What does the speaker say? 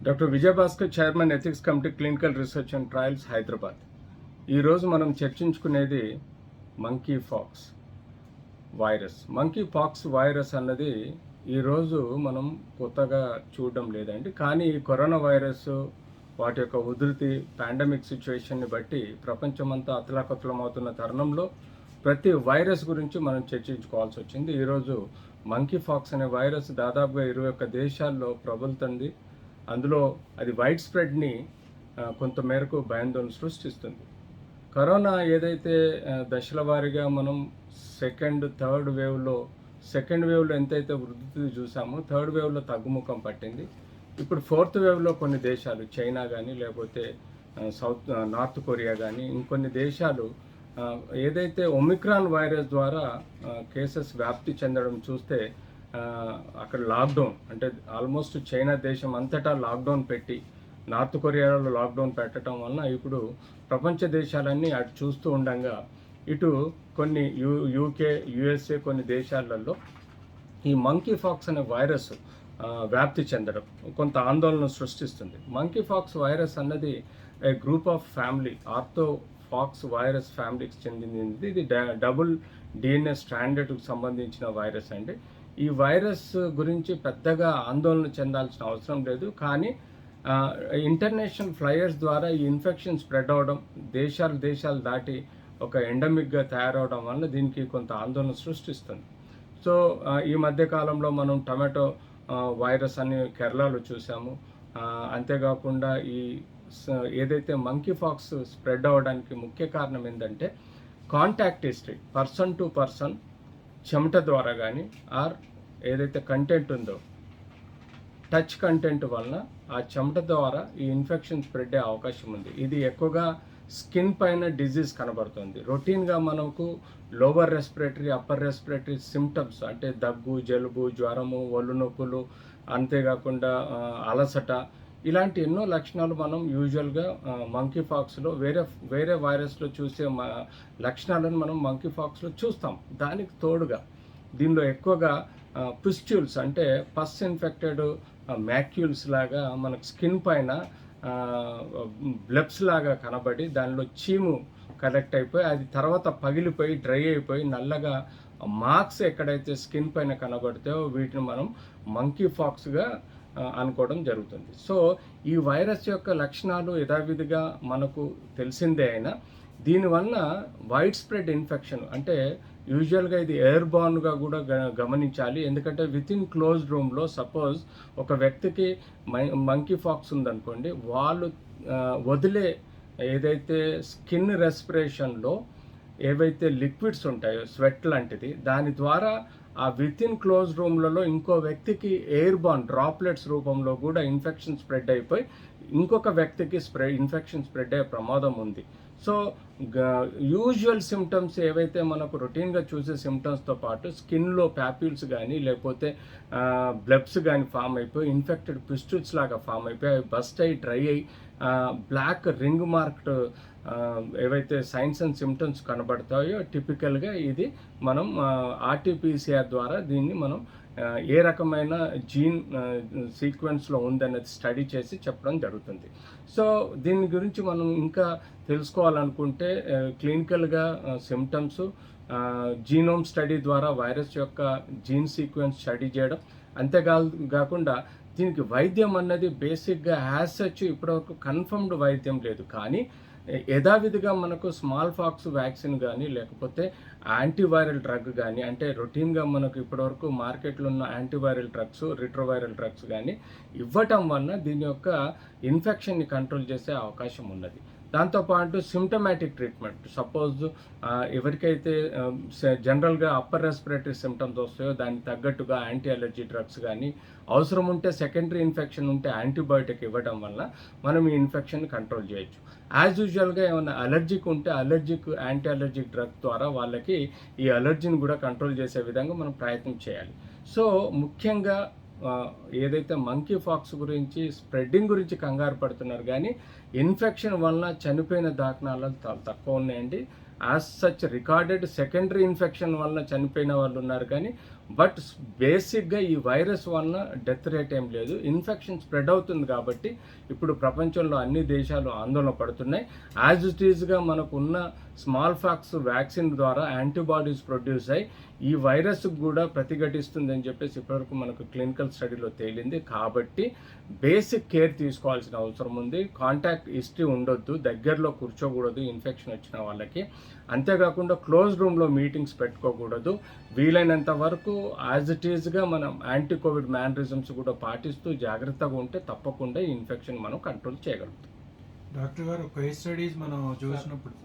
Doctor Vijayabhaskar chairman ethics committee clinical research and trials Hyderabad. ఈరోజు మనం చర్చించుకునేది monkey pox virus. Monkey pox virus అన్నది ఈరోజు మనం కొత్తగా చూడడం లేదండి. కానీ ఈ కరోనా వైరస్ వాటి యొక్క ఉధృతి పాండమిక్ సిచ్యువేషన్ని బట్టి ప్రపంచమంతా అతలాకుతలమవుతున్న తరుణంలో ప్రతి వైరస్ గురించి మనం చర్చించుకోవాల్సి వచ్చింది. ఈరోజు మంకీ పాక్స్ అనే వైరస్ దాదాపుగా 21 దేశాల్లో ప్రబలుతుంది. అందులో అది వైడ్ స్ప్రెడ్ని కొంత మేరకు భయాందోళన సృష్టిస్తుంది. కరోనా ఏదైతే దశల వారీగా మనం థర్డ్ వేవ్లో ఎంతైతే వృద్ధి చూసామో థర్డ్ వేవ్లో తగ్గుముఖం పట్టింది. ఇప్పుడు ఫోర్త్ వేవ్లో కొన్ని దేశాలు చైనా కానీ లేకపోతే నార్త్ కొరియా కానీ ఇంకొన్ని దేశాలు ఏదైతే ఒమిక్రాన్ వైరస్ ద్వారా కేసెస్ వ్యాప్తి చెందడం చూస్తే అక్కడ లాక్డౌన్ అంటే ఆల్మోస్ట్ చైనా దేశం అంతటా లాక్డౌన్ పెట్టి నార్త్ కొరియాలో లాక్డౌన్ పెట్టడం వలన ఇప్పుడు ప్రపంచ దేశాలన్నీ అటు చూస్తూ ఉండగా ఇటు కొన్ని యూకే యుఎస్ఏ కొన్ని దేశాలలో ఈ మంకీ పాక్స్ అనే వైరస్ వ్యాప్తి చెందడం కొంత ఆందోళన సృష్టిస్తుంది. మంకీ పాక్స్ వైరస్ అన్నది a group of family orthopox virus ఫ్యామిలీకి చెందింది. ఇది డబుల్ DNA స్ట్రాండెడ్కి సంబంధించిన వైరస్ అండి. ఈ వైరస్ గురించి పెద్దగా ఆందోళన చెందాల్సిన అవసరం లేదు. కానీ ఇంటర్నేషనల్ ఫ్లైయర్స్ ద్వారా ఈ ఇన్ఫెక్షన్ స్ప్రెడ్ అవ్వడం దేశాలు దాటి ఒక ఎండమిక్గా తయారవడం వల్ల దీనికి కొంత ఆందోళన సృష్టిస్తుంది. సో ఈ మధ్యకాలంలో మనం టొమాటో వైరస్ అని కేరళలో చూసాము. అంతేకాకుండా ఈ ఏదైతే మంకీ పాక్స్ స్ప్రెడ్ అవ్వడానికి ముఖ్య కారణం ఏంటంటే contact history, person to person చెమట ద్వారా కానీ ఏదైతే కంటెంట్ ఉందో టచ్ కంటెంట్ వలన ఆ చెమట ద్వారా ఈ ఇన్ఫెక్షన్ స్ప్రెడ్ అయ్యే అవకాశం ఉంది. ఇది ఎక్కువగా స్కిన్ పైన డిజీజ్ కనబడుతుంది. రొటీన్గా మనకు lower respiratory upper respiratory symptoms అంటే దగ్గు, జలుబు, జ్వరము, ఒళ్ళు నొప్పులు, అంతేకాకుండా అలసట ఇలాంటి ఎన్నో లక్షణాలు మనం యూజువల్గా మంకీ పాక్స్లో వేరే వైరస్లో చూసే లక్షణాలను మనం మంకీ పాక్స్లో చూస్తాం. దానికి తోడుగా దీనిలో ఎక్కువగా పిస్ట్యూల్స్ అంటే పస్ ఇన్ఫెక్టెడ్ మ్యాక్యూల్స్ లాగా మనకు స్కిన్ పైన బ్లెబ్స్ లాగా కనబడి దానిలో చీము కలెక్ట్ అయిపోయి అది తర్వాత పగిలిపోయి డ్రై అయిపోయి నల్లగా మార్క్స్ ఎక్కడైతే స్కిన్ పైన కనబడతాయో వీటిని మనం మంకీ పాక్స్గా అనుకోవడం జరుగుతుంది. సో ఈ వైరస్ యొక్క లక్షణాలు యథావిధిగా మనకు తెలిసిందే అయినా దీనివల్ల వైడ్ స్ప్రెడ్ ఇన్ఫెక్షన్ అంటే యూజువల్గా ఇది ఎయిర్ బార్న్గా కూడా గమనించాలి. ఎందుకంటే విత్ ఇన్ క్లోజ్డ్ రూమ్లో సపోజ్ ఒక వ్యక్తికి మంకీ పాక్స్ ఉందనుకోండి, వాళ్ళు వదిలే ఏదైతే స్కిన్ రెస్పిరేషన్లో ఏవైతే లిక్విడ్స్ ఉంటాయో స్వెట్ లాంటిది దాని ద్వారా ఆ విత్ ఇన్ క్లోజ్ రూమ్లలో ఇంకో వ్యక్తికి ఎయిర్ బార్న్ డ్రాప్లెట్స్ రూపంలో కూడా ఇన్ఫెక్షన్ స్ప్రెడ్ అయిపోయి ఇంకొక వ్యక్తికి ఇన్ఫెక్షన్ స్ప్రెడ్ అయ్యే ప్రమాదం ఉంది. సో యూజువల్ సిమ్టమ్స్ ఏవైతే మనకు రొటీన్గా చూసే సిమ్టమ్స్తో పాటు స్కిన్లో ప్యాప్యూల్స్ కానీ లేకపోతే బ్లబ్స్ కానీ ఫామ్ అయిపోయి ఇన్ఫెక్టెడ్ పిస్ట్యూల్స్ లాగా ఫామ్ అయిపోయి అవి బస్ట్ అయ్యి డ్రై అయ్యి బ్లాక్ రింగ్ మార్క్డ్ ఏవైతే సైన్స్ అండ్ సిమ్టమ్స్ కనబడతాయో టిపికల్గా ఇది మనం RT-PCR ద్వారా దీన్ని మనం ఏ రకమైన జీన్ సీక్వెన్స్లో ఉందనేది స్టడీ చేసి చెప్పడం జరుగుతుంది. సో దీని గురించి మనం ఇంకా తెలుసుకోవాలనుకుంటే క్లినికల్గా సిమ్టమ్స్ జీనోమ్ స్టడీ ద్వారా వైరస్ యొక్క జీన్ సీక్వెన్స్ స్టడీ చేయడం, అంతేకాకుండా దీనికి వైద్యం అన్నది బేసిక్గా యాజ్ సచ్ ఇప్పటివరకు కన్ఫర్మ్డ్ వైద్యం లేదు. కానీ యథావిధిగా మనకు స్మాల్ పాక్స్ వ్యాక్సిన్ కానీ లేకపోతే యాంటీవైరల్ డ్రగ్ కానీ అంటే రొటీన్గా మనకు ఇప్పటివరకు మార్కెట్లో ఉన్న యాంటీవైరల్ డ్రగ్స్ రిట్రోవైరల్ డ్రగ్స్ కానీ ఇవ్వటం వలన దీని యొక్క ఇన్ఫెక్షన్ని కంట్రోల్ చేసే అవకాశం ఉన్నది. దాంతోపాటు సిమ్టమాటిక్ ట్రీట్మెంట్ సపోజ్ ఎవరికైతే జనరల్గా అప్పర్ రెస్పిరేటరీ సిమ్టమ్స్ వస్తాయో దానికి తగ్గట్టుగా యాంటీ అలర్జీ డ్రగ్స్ కానీ అవసరం ఉంటే సెకండరీ ఇన్ఫెక్షన్ ఉంటే యాంటీబయాటిక్ ఇవ్వడం వల్ల మనం ఈ ఇన్ఫెక్షన్ కంట్రోల్ చేయొచ్చు. యాజ్ యూజువల్గా ఏమైనా అలర్జిక్ ఉంటే యాంటీ అలర్జిక్ డ్రగ్ ద్వారా వాళ్ళకి ఈ అలర్జీని కూడా కంట్రోల్ చేసే విధంగా మనం ప్రయత్నం చేయాలి. సో ముఖ్యంగా ఏదైతే మంకీ పాక్స్ గురించి స్ప్రెడ్డింగ్ గురించి కంగారు పడుతున్నారు కానీ ఇన్ఫెక్షన్ వలన చనిపోయిన దాఖనాలు తక్కువ ఉన్నాయండి. As such recorded secondary infection వలన చనిపోయిన వాళ్ళు ఉన్నారు కానీ బట్ బేసిక్గా ఈ వైరస్ వలన డెత్ రేట్ ఏం లేదు. ఇన్ఫెక్షన్ స్ప్రెడ్ అవుతుంది కాబట్టి ఇప్పుడు ప్రపంచంలో అన్ని దేశాలు ఆందోళన పడుతున్నాయి. యాజ్ ఇట్ ఈజ్గా మనకున్న స్మాల్ ఫాక్స్ వ్యాక్సిన్ ద్వారా యాంటీబాడీస్ ప్రొడ్యూస్ అయ్యి ఈ వైరస్కి కూడా ప్రతిఘటిస్తుందని చెప్పేసి ఇప్పటివరకు మనకు క్లినికల్ స్టడీలో తేలింది. కాబట్టి బేసిక్ కేర్ తీసుకోవాల్సిన అవసరం ఉంది. కాంటాక్ట్ హిస్టరీ ఉండొద్దు, దగ్గరలో కూర్చోకూడదు ఇన్ఫెక్షన్ వచ్చిన వాళ్ళకి. అంతేకాకుండా క్లోజ్ రూమ్లో మీటింగ్స్ పెట్టుకోకూడదు. వీలైనంత వరకు యాజ్ ఇట్ ఈజ్గా మనం యాంటీ కోవిడ్ మేనరిజమ్స్ కూడా పాటిస్తూ జాగ్రత్తగా ఉంటే తప్పకుండా ఈ ఇన్ఫెక్షన్ మనం కంట్రోల్ చేయగలుగుతాం. డాక్టర్ గారు కేస్ స్టడీస్ మనం చూసినప్పుడు